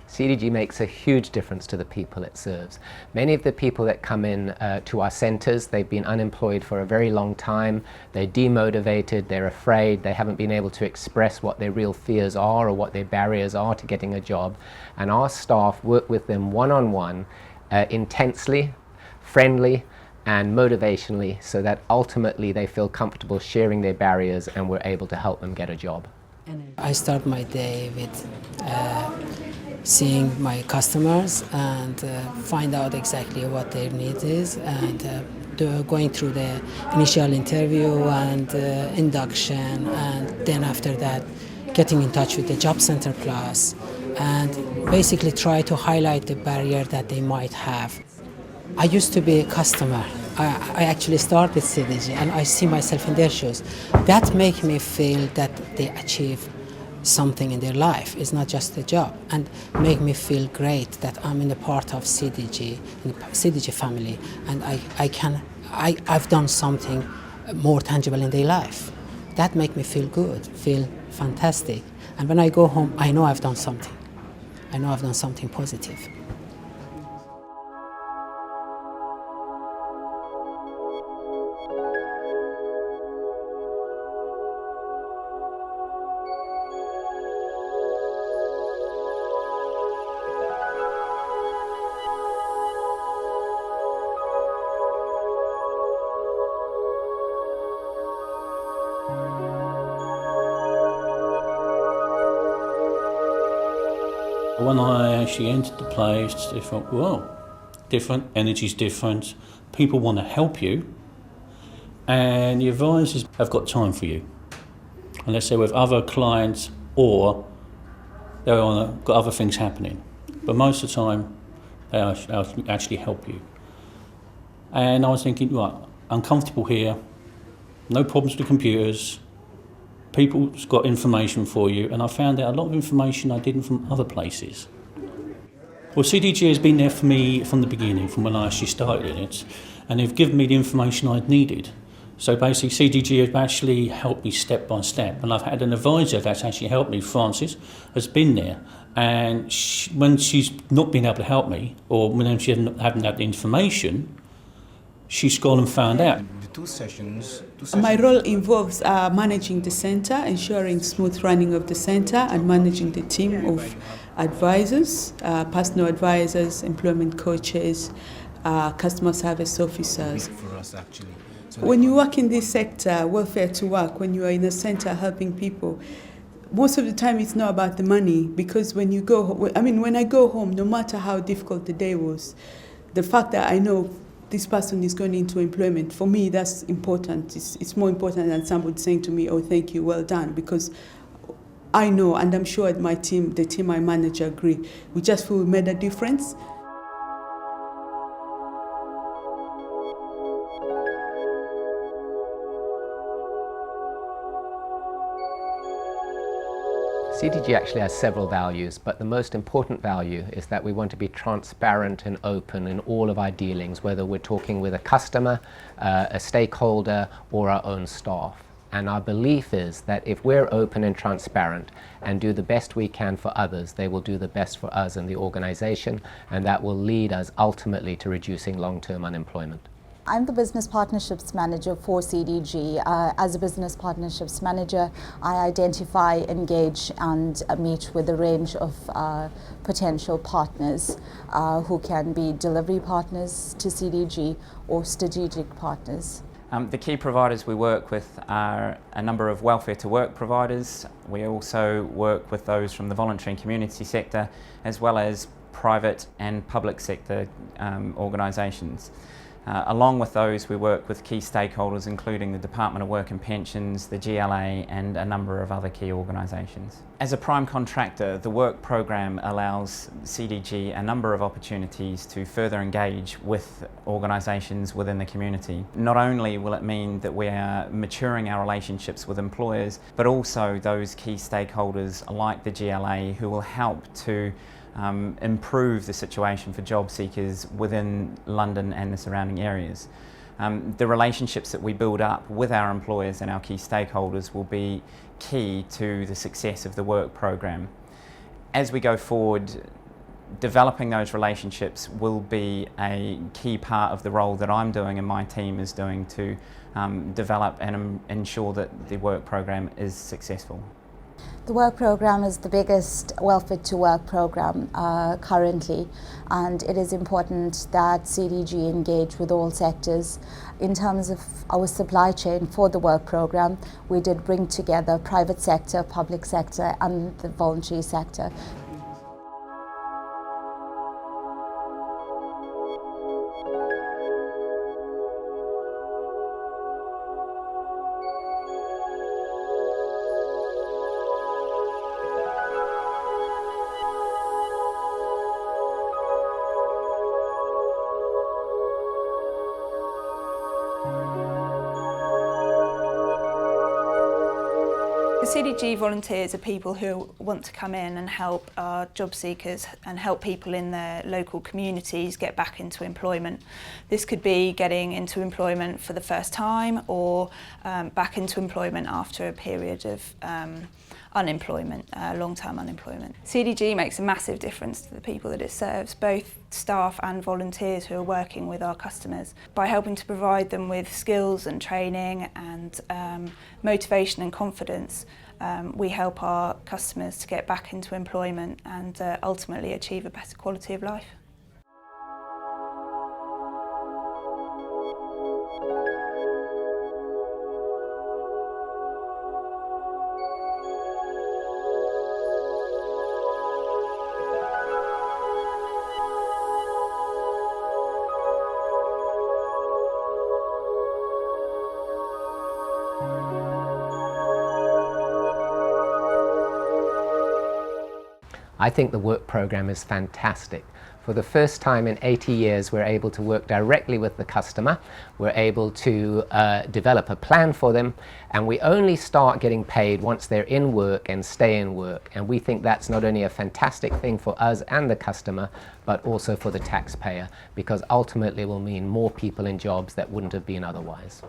CDG makes a huge difference to the people it serves. Many of the people that come in to our centres, they've been unemployed for a very long time, they're demotivated, they're afraid, they haven't been able to express what their real fears are or what their barriers are to getting a job. And our staff work with them one-on-one, intensely, friendly and motivationally, so that ultimately they feel comfortable sharing their barriers and we're able to help them get a job. I start my day with seeing my customers and find out exactly what their need is, and going through the initial interview and induction, and then after that getting in touch with the job center class and basically try to highlight the barrier that they might have. I used to be a customer. I actually started with CDG and I see myself in their shoes. That makes me feel that they achieve something in their life. It's not just a job, and make me feel great that I'm in a part of CDG, in the CDG family, and I've done something more tangible in their life. That makes me feel good, feel fantastic. And when I go home, I know I've done something. I know I've done something positive. When I actually entered the place, I thought, well, different, energy's different, people want to help you, and the advisors have got time for you. Unless they're with other clients or they've got other things happening. But most of the time, they'll actually help you. And I was thinking, right, I'm comfortable here, no problems with the computers, people's got information for you, and I found out a lot of information I didn't from other places. Well, CDG has been there for me from the beginning, from when I actually started in it, and they've given me the information I'd needed. So basically CDG has actually helped me step by step, and I've had an advisor that's actually helped me, Frances, has been there, and when she's not been able to help me, or when she hadn't had the information, she's gone and found out. Two sessions. My role involves managing the centre, ensuring smooth running of the centre, and managing the team of advisors, personal advisors, employment coaches, customer service officers. For us, actually. So when you work in this sector, welfare to work, when you are in a centre helping people, most of the time it's not about the money, because when you go, when I go home, no matter how difficult the day was, the fact that I know this person is going into employment, for me that's important. It's more important than somebody saying to me, oh, thank you, well done, because I know, and I'm sure my team, the team I manage, agree. We just feel we made a difference. CDG actually has several values, but the most important value is that we want to be transparent and open in all of our dealings, whether we're talking with a customer, a stakeholder, or our own staff. And our belief is that if we're open and transparent and do the best we can for others, they will do the best for us and the organization, and that will lead us ultimately to reducing long-term unemployment. I'm the Business Partnerships Manager for CDG. As a Business Partnerships Manager, I identify, engage and meet with a range of potential partners who can be delivery partners to CDG or strategic partners. The key providers we work with are a number of welfare to work providers. We also work with those from the voluntary and community sector, as well as private and public sector organisations. Along with those, we work with key stakeholders including the Department of Work and Pensions, the GLA and a number of other key organisations. As a prime contractor, the work program allows CDG a number of opportunities to further engage with organisations within the community. Not only will it mean that we are maturing our relationships with employers, but also those key stakeholders like the GLA who will help to improve the situation for job seekers within London and the surrounding areas. The relationships that we build up with our employers and our key stakeholders will be key to the success of the work program. As we go forward, developing those relationships will be a key part of the role that I'm doing and my team is doing to develop and ensure that the work program is successful. The work program is the biggest Well-Fit to Work program currently, and it is important that CDG engage with all sectors. In terms of our supply chain for the work program, we did bring together private sector, public sector and the voluntary sector. The CDG volunteers are people who want to come in and help our job seekers and help people in their local communities get back into employment. This could be getting into employment for the first time or back into employment after a period of unemployment, long-term unemployment. CDG makes a massive difference to the people that it serves, both staff and volunteers who are working with our customers, by helping to provide them with skills and training and motivation and confidence. We help our customers to get back into employment and ultimately achieve a better quality of life. I think the work program is fantastic. For the first time in 80 years, we're able to work directly with the customer. We're able to develop a plan for them, and we only start getting paid once they're in work and stay in work. And we think that's not only a fantastic thing for us and the customer, but also for the taxpayer, because ultimately it will mean more people in jobs that wouldn't have been otherwise.